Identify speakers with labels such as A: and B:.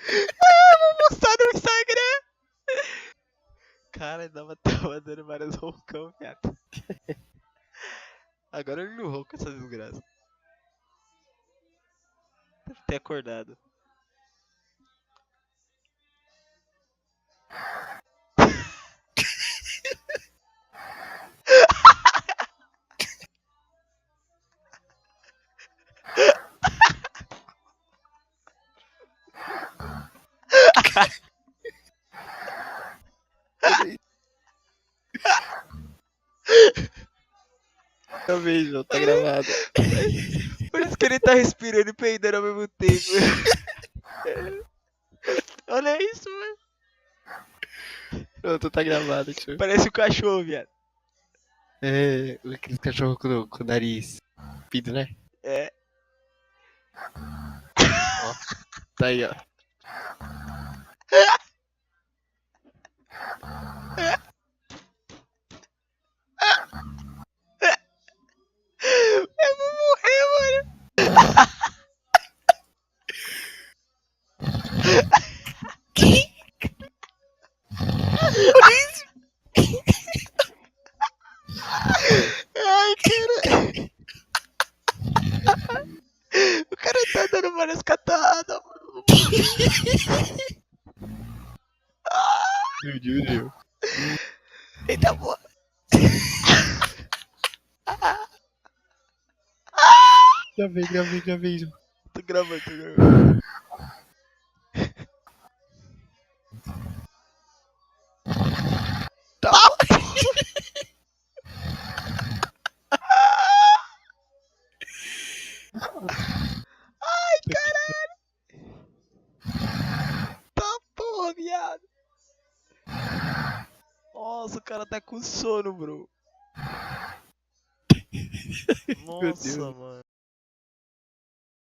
A: Vou postar no Instagram. Cara, tava dando vários roncão, viado. Agora ele não ronca essa desgraça. Deve ter acordado.
B: Eu vejo, tá gravado.
A: Por isso que ele tá respirando e peidando ao mesmo tempo. Olha isso, mano.
B: Pronto, tá gravado, tio.
A: Parece um cachorro, viado.
B: É, aquele cachorro com o nariz pido, né?
A: É.
B: Ó, tá aí, ó.
A: Eu vou morrer, mano. Ai, cara. O cara tá dando várias catadas, mano.
B: Júlio.
A: Eita porra.
B: Gravei.
A: Tô gravando.
B: Tá
A: Ai, caralho. Tá porra, viado. Nossa, o cara tá com sono, bro.
B: Meu Deus.
A: Nossa, mano.